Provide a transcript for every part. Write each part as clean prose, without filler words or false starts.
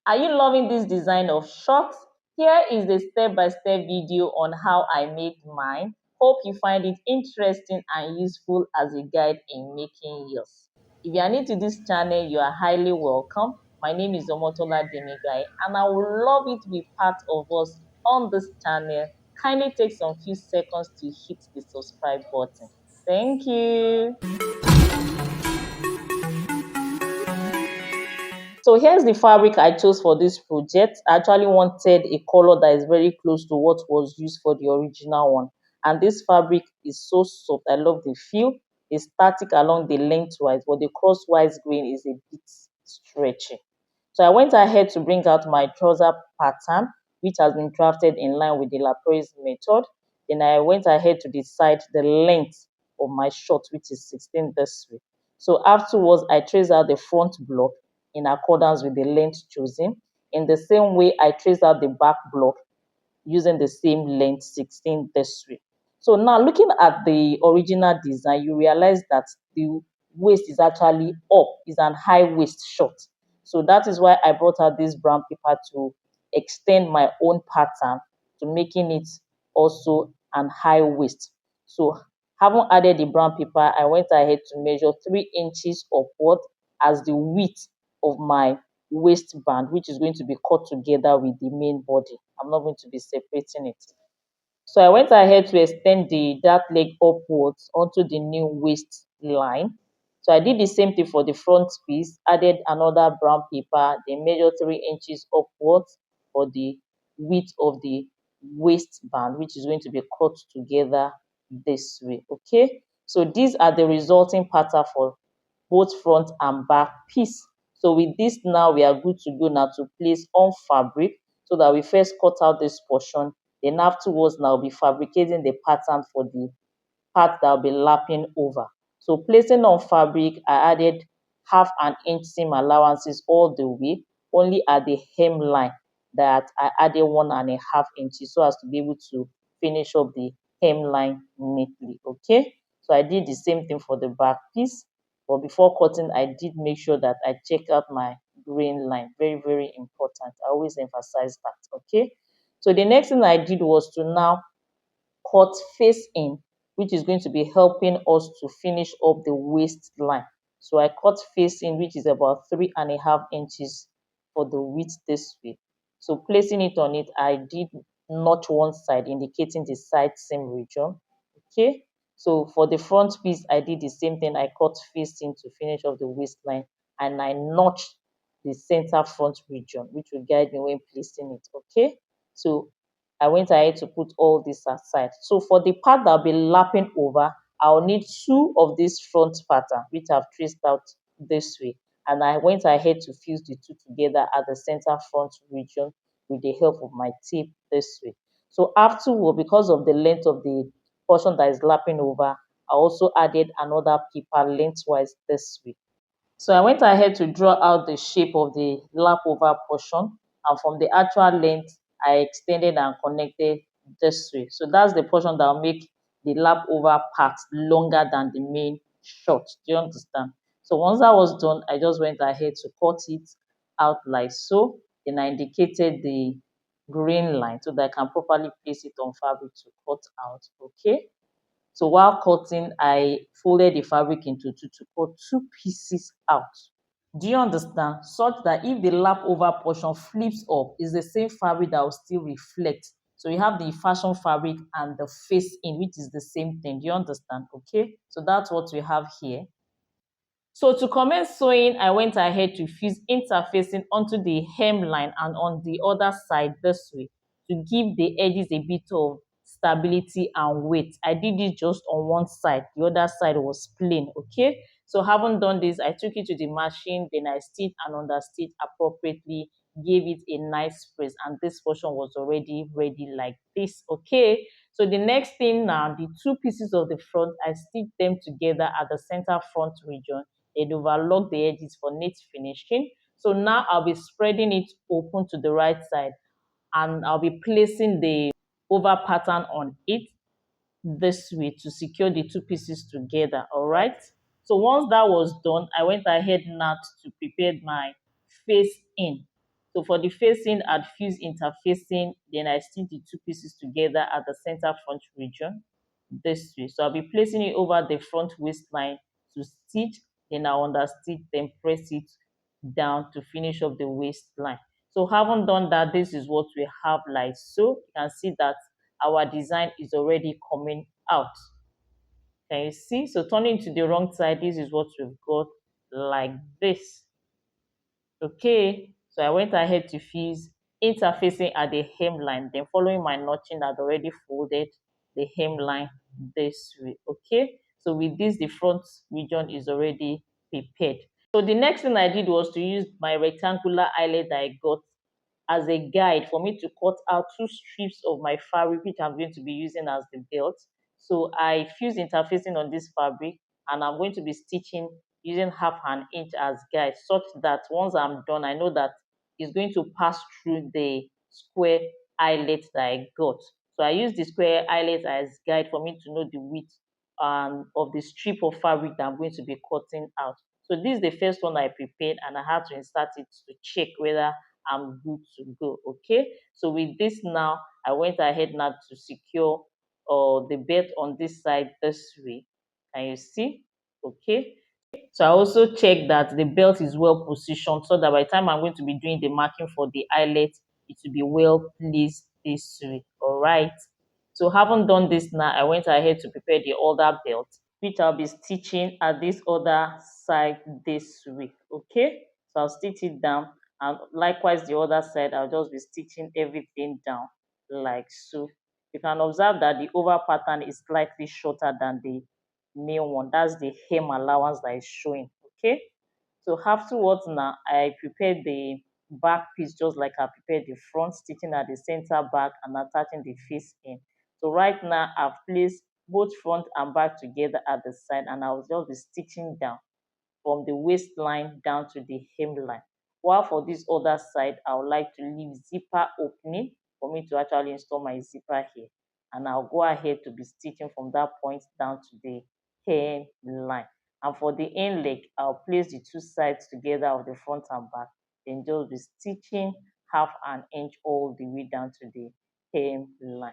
Are you loving this design of shorts? Here is the step-by-step video on how I made mine. Hope you find it interesting and useful as a guide in making yours. If you are new to this channel, you are highly welcome. My name is Omotola Demigai and I would love you to be part of us on this channel. Kindly take some few seconds to hit the subscribe button. Thank you. So here's the fabric I chose for this project. I actually wanted a color that is very close to what was used for the original one. And this fabric is so soft. I love the feel. It's static along the lengthwise, but the crosswise grain is a bit stretchy. So I went ahead to bring out my trouser pattern, which has been crafted in line with the LAPERY'S method. Then I went ahead to decide the length of my short, which is 16 this way. So afterwards, I traced out the front block in accordance with the length chosen. In the same way, I traced out the back block using the same length, 16 this way. So now looking at the original design, you realize that the waist is actually up, is an high waist short. So that is why I brought out this brown paper to extend my own pattern to making it also an high waist. So having added the brown paper, I went ahead to measure 3 inches upward as the width of my waistband, which is going to be cut together with the main body. I'm not going to be separating it. So I went ahead to extend the dart leg upwards onto the new waist line. So I did the same thing for the front piece, added another brown paper, then measured 3 inches upwards for the width of the waistband, which is going to be cut together this way. Okay, so these are the resulting pattern for both front and back piece. So with this now, we are good to go now to place on fabric so that we first cut out this portion. Then afterwards, now we'll be fabricating the pattern for the part that will be lapping over. So placing on fabric, I added half an inch seam allowances all the way, only at the hemline that I added 1.5 inches so as to be able to finish up the hemline neatly. Okay, so I did the same thing for the back piece. But before cutting, I did make sure that I check out my grain line. Very, very important. I always emphasize that. Okay. So the next thing I did was to now cut face in, which is going to be helping us to finish up the waistline. So I cut face in, which is about 3.5 inches for the width this way. So placing it on it, I did notch one side, indicating the side seam region. Okay. So for the front piece, I did the same thing. I cut face in to finish off the waistline, and I notched the center front region, which will guide me when placing it. Okay. So I went ahead to put all this aside. So for the part that I'll be lapping over, I'll need 2 of this front pattern, which I've traced out this way. And I went ahead to fuse the 2 together at the center front region with the help of my tape this way. So afterward, because of the length of the portion that is lapping over, I also added another paper lengthwise this way. So I went ahead to draw out the shape of the lap over portion, and from the actual length, I extended and connected this way. So that's the portion that will make the lap over part longer than the main short. Do you understand? So once that was done, I just went ahead to cut it out like so. Then I indicated the green line so that I can properly place it on fabric to cut out. Okay. So while cutting, I folded the fabric into 2 to cut 2 pieces out. Do you understand? Such that if the lap over portion flips up, it's the same fabric that will still reflect. So you have the fashion fabric and the face in, which is the same thing. Do you understand? Okay. So that's what we have here. So to commence sewing, I went ahead to fuse interfacing onto the hemline and on the other side this way to give the edges a bit of stability and weight. I did it just on one side. The other side was plain, okay? So having done this, I took it to the machine, then I stitched and understitched appropriately, gave it a nice press, and this portion was already ready like this, okay? So the next thing now, the 2 pieces of the front, I stitched them together at the center front region. It overlock the edges for neat finishing. So now I'll be spreading it open to the right side and I'll be placing the over pattern on it this way to secure the 2 pieces together. All right. So once that was done, I went ahead now to prepare my face in. So for the facing, I'd fuse interfacing, then I stitch the two pieces together at the center front region this way. So I'll be placing it over the front waistline to stitch, then I'll understitch, then press it down to finish up the waistline. So having done that, this is what we have like so. You can see that our design is already coming out. Can you see? So turning to the wrong side, this is what we've got like this. Okay, so I went ahead to fuse interfacing at the hemline, then following my notching, I'd already folded the hemline this way. Okay, so with this, the front region is already prepared. So the next thing I did was to use my rectangular eyelet that I got as a guide for me to cut out two strips of my fabric, which I'm going to be using as the belt. So I fuse interfacing on this fabric, and I'm going to be stitching using half an inch as guide, such that once I'm done, I know that it's going to pass through the square eyelet that I got. So I use the square eyelet as guide for me to know the width of the strip of fabric that I'm going to be cutting out. So this is the first one I prepared, and I had to insert it to check whether I'm good to go. Okay, so with this now, I went ahead now to secure the belt on this side this way. Can you see? Okay, so I also check that the belt is well positioned, so that by the time I'm going to be doing the marking for the eyelet, it will be well placed this way. All right, so having done this now, I went ahead to prepare the other belt, which I'll be stitching at this other side this week. Okay, so I'll stitch it down, and likewise the other side, I'll just be stitching everything down like so. You can observe that the over pattern is slightly shorter than the main one. That's the hem allowance that is showing. Okay, so afterwards now, I prepared the back piece just like I prepared the front, stitching at the center back and attaching the face in. So right now, I've placed both front and back together at the side, and I'll just be stitching down from the waistline down to the hemline. While for this other side, I would like to leave zipper opening for me to actually install my zipper here. And I'll go ahead to be stitching from that point down to the hemline. And for the end leg, I'll place the two sides together of the front and back. Then just be stitching half an inch all the way down to the hemline.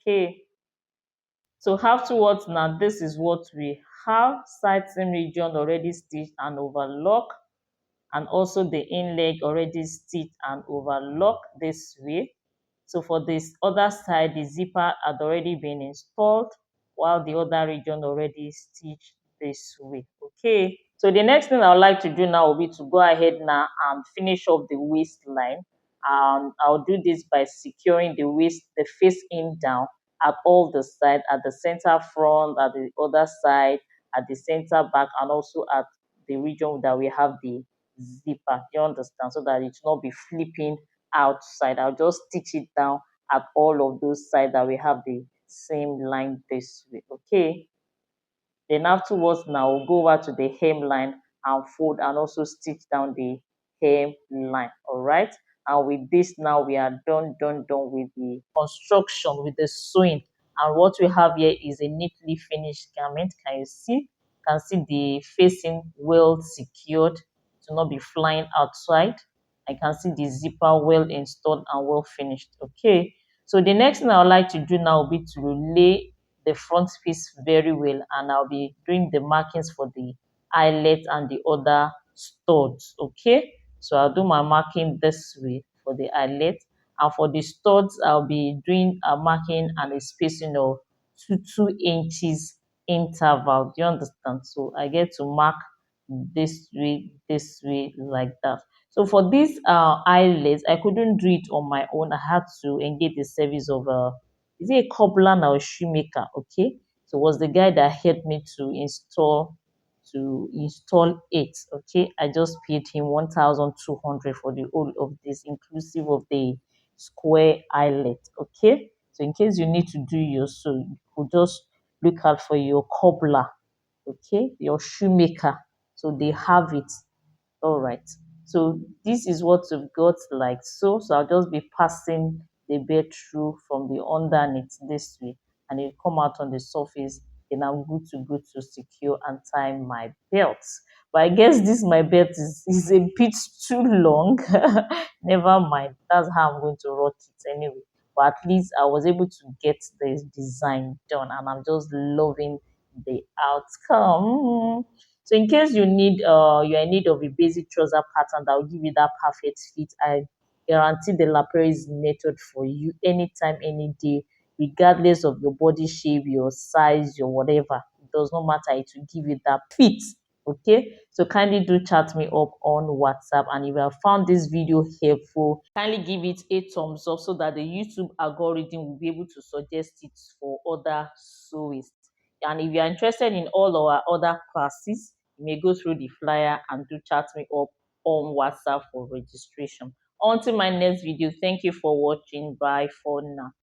Okay. So afterwards now, this is what we have. Side seam region already stitched and overlock, and also the in leg already stitched and overlock this way. So for this other side, the zipper had already been installed, while the other region already stitched this way. Okay, so the next thing I would like to do now will be to go ahead now and finish up the waistline. I'll do this by securing the face in down at all the sides, at the center front, at the other side, at the center back, and also at the region that we have the zipper. You understand? So that it will not be flipping outside. I'll just stitch it down at all of those sides that we have the same line this way. Okay. Then afterwards, now we'll go over to the hemline and fold and also stitch down the hemline. All right. And with this, now we are done with the construction, with the sewing. And what we have here is a neatly finished garment. Can you see? You can see the facing well secured to not be flying outside. I can see the zipper well installed and well finished. Okay. So the next thing I would like to do now will be to lay the front piece very well, and I'll be doing the markings for the eyelet and the other studs. Okay, so I'll do my marking this way for the eyelet, and for the studs I'll be doing a marking and a spacing of 2 inches interval. Do you understand? So I get to mark this way like that. So for this eyelets, I couldn't do it on my own. I had to engage the service of is it a cobbler or a shoemaker? Okay, so it was the guy that helped me to install it. Okay, I just paid him 1,200 for the whole of this, inclusive of the square eyelet. Okay, so in case you need to do your so you could just look out for your cobbler, okay, your shoemaker, so they have it. All right, so this is what we've got like so. So I'll just be passing the bed through from the underneath this way, and it come out on the surface, and I'm good to secure and tie my belts. But I guess this my belt is a bit too long. Never mind. That's how I'm going to rock it anyway. But at least I was able to get the design done, and I'm just loving the outcome. So in case you're in need of a basic trouser pattern that will give you that perfect fit, I guarantee the LAPERY'S method for you anytime, any day, regardless of your body shape, your size, your whatever. It does not matter. It will give you that fit. Okay, so kindly do chat me up on WhatsApp, and if you have found this video helpful, kindly give it a thumbs up so that the YouTube algorithm will be able to suggest it for other sewists. And if you are interested in all our other classes, you may go through the flyer and do chat me up on WhatsApp for registration. Until my next video, thank you for watching. Bye for now.